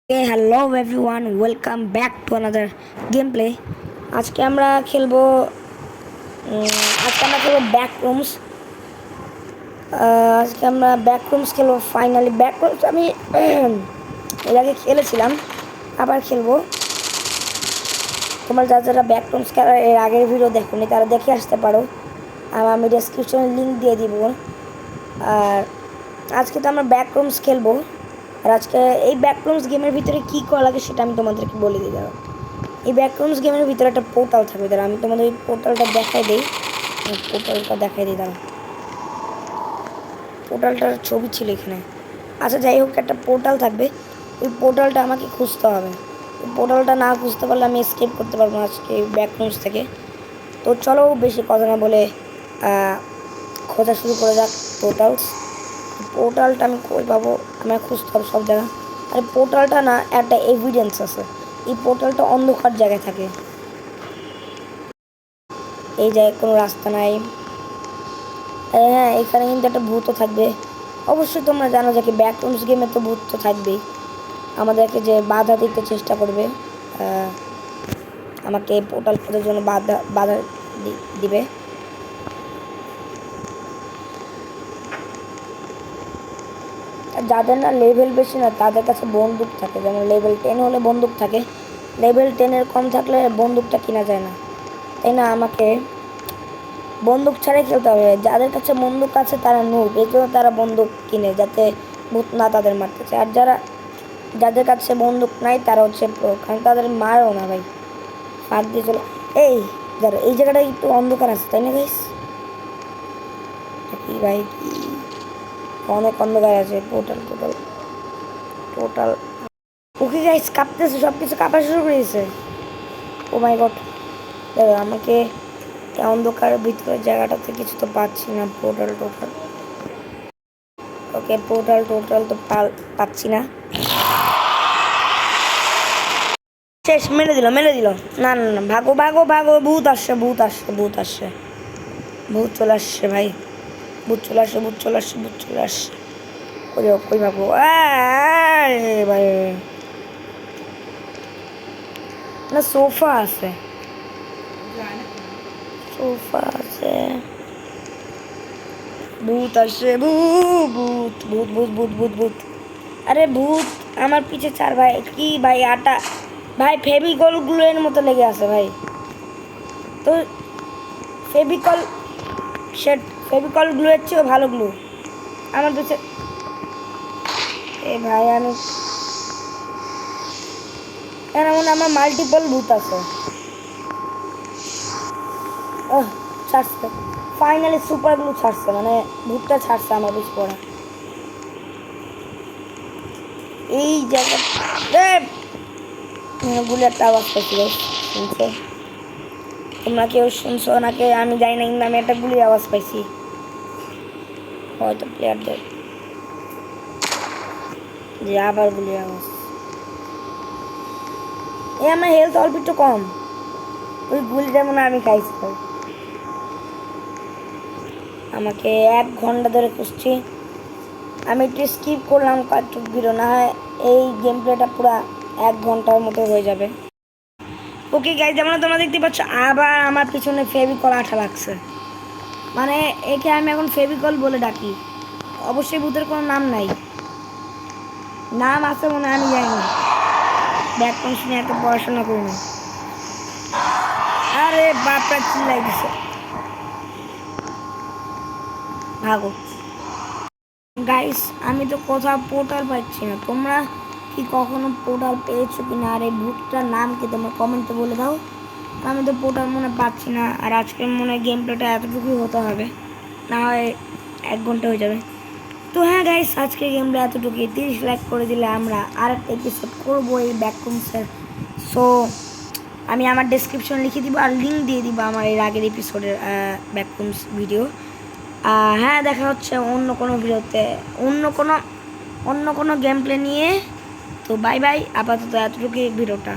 Hello everyone, welcome back to another game play. আজকে আমরা খেলবো ব্যাকরুমস। আজকে আমরা ব্যাকরুমস খেলবো। ফাইনালি ব্যাকরুমস আমি এর আগে খেলেছিলাম, আবার খেলবো। তোমরা যারা ব্যাকরুমস খেলার এর আগের ভিডিও দেখোনি তারা দেখে আসতে পারো, আর আমি ডেসক্রিপশনে লিঙ্ক দিয়ে দিব। আর আজকে তো আমরা ব্যাকরুমস খেলবো। আর আজকে এই ব্যাকরুমস গেমের ভিতরে কী করা লাগে সেটা আমি তোমাদেরকে বলে দিই। দাঁড়াও, এই ব্যাকরুমস গেমের ভিতরে একটা পোর্টাল থাকবে। দাঁড়া, আমি তোমাদের এই পোর্টালটা দেখাই দিই। দাঁড়া, পোর্টালটার ছবি ছিল এখানে। আচ্ছা, যাই হোক, একটা পোর্টাল থাকবে। ওই পোর্টালটা আমাকে খুঁজতে হবে। ওই পোর্টালটা না খুঁজতে পারলে আমি এসকেপ করতে পারবো না আজকে এই ব্যাকরুমস থেকে। তো চলো, বেশি কথা না বলে খোঁজা শুরু করে যাক পোর্টালটা আমি কই পাবো? আমায় খুঁজতে হবে সব জায়গা। আর পোর্টালটা না, একটা এভিডেন্স আছে। এই পোর্টালটা অন্ধকার জায়গায় থাকে। এই জায়গায় কোনো রাস্তা নাই। হ্যাঁ, এখানে কিন্তু একটা ভূতও থাকবে। অবশ্যই তোমরা জানো যে কি ব্যাকরুমস গেমে তো ভূত তো থাকবেই, আমাদেরকে যে বাধা দিতে চেষ্টা করবে। আমাকে পোর্টাল খোঁজার জন্য বাধা দিবে। যাদের না লেভেল বেশি না তাদের কাছে বন্দুক থাকে, যেমন লেভেল 10 হলে বন্দুক থাকে। লেভেল 10-এর কম থাকলে বন্দুকটা কেনা যায় না, তাই না? আমাকে বন্দুক ছাড়াই খেলতে হবে। যাদের কাছে বন্দুক আছে তারা নুব, এই জন্য তারা বন্দুক কিনে, যাতে ভূত না তাদের মারতে চায়। আর যাদের কাছে বন্দুক নাই তারা হচ্ছে প্রো, কারণ তাদের মারও না ভাই, ফাঁক দিয়ে চলে। এই ধরো, এই জায়গাটা একটু অন্ধকার আছে, তাই না গাইস? কি ভাই, কি অনেক অন্ধকার আছে। টোটাল ওকে গাইস, কাঁপতেছে, সব কিছু কাঁপা শুরু করে দিয়েছে। ও মাই গড, দেখো আমাকে অন্ধকারের ভিতরে জায়গাটাতে কিছু তো পাচ্ছি না। ওকে, পোর্টাল তো পাচ্ছি না। শেষ, মেরে দিল। না না না, ভাগো, ভূত আসছে। ভূত চলে আসছে ভাই, ভূত চলে আসছে। কই ভাগো ভাই। না, সোফা আছে। ভূত আসছে, ভূত। আরে ভূত আমার পিছে চার ভাই। কি ভাই, আটা ভাই ফেভিকল গ্লুয়ের মতো লেগে আছে ভাই। তো ফেভিকল ফেভিকল গ্লুয়ের চেয়েও ভালো গ্লু আমার পিছে। এ ভাই, আমি মনে আমার মাল্টিপল ভূত আছে। ছাড়ছে ফাইনালি, সুপার গ্লু ছাড়ছে, মানে ভূতটা ছাড়ছে আমার পিছ পড়া। এই জায়গা গুলি একটা আওয়াজ পাচ্ছি, শুনছো? তোমরা কেউ শুনছো নাকি আমি জানি না, কিন্তু আমি একটা গুলির আওয়াজ পাইছি। হয়তো প্লেয়ারদের যে আবার গুলির আওয়াজ। আমার হেলথ অল্প একটু কম। ওই গুলিটা মনে আমি খাইছি। আমাকে 1 ঘন্টা ধরে খুঁজছি। আমি একটু স্কিপ করলাম কয়েকটু ভিডিও, না হয় এই গেম প্লেটা পুরো 1 ঘন্টার মতো হয়ে যাবে। ওকে গাইজ, যেমন তোমরা দেখতে পাচ্ছ আবার আমার পিছনে ফেভিকল আঠা লাগছে। মানে একে আমি এখন ফেভিকল বলে ডাকি। অবশ্যই ভূতের কোনো নাম নাই, নাম আছে মনে আমি জানি না। ব্যাকরণ শুনে এত পড়াশোনা করি না। আরে বাপরা, চিল্লাই দিছে। ভাগো গাইস, আমি তো কোথাও পোর্টাল পাচ্ছি না। তোমরা কি কখনো পোর্টাল পেয়েছো কিনা? আর এই ভূতটার নাম কি তোমরা কমেন্টে বলে দাও। আমি তো পোর্টাল মনে পাচ্ছি না। আর আজকের মনে হয় গেম প্লেটা এতটুকুই হতে হবে, না হয় 1 ঘন্টা হয়ে যাবে। তো হ্যাঁ গাইস, আজকে গেম প্লে এতটুকুই। 30 লাইক করে দিলে আমরা আরেকটা এপিসোড করবো এই ব্যাকরুমসের। সো আমি আমার ডেসক্রিপশন লিখে দিব আর লিঙ্ক দিয়ে দিব আমার এর আগের এপিসোডের ব্যাকরুমস ভিডিও। হ্যাঁ, দেখা হচ্ছে অন্য কোনো ভিডিওতে, অন্য কোনো গেম প্লে নিয়ে। তো বাই বাই, আপাতত এতটুকুই ভিডিওটা।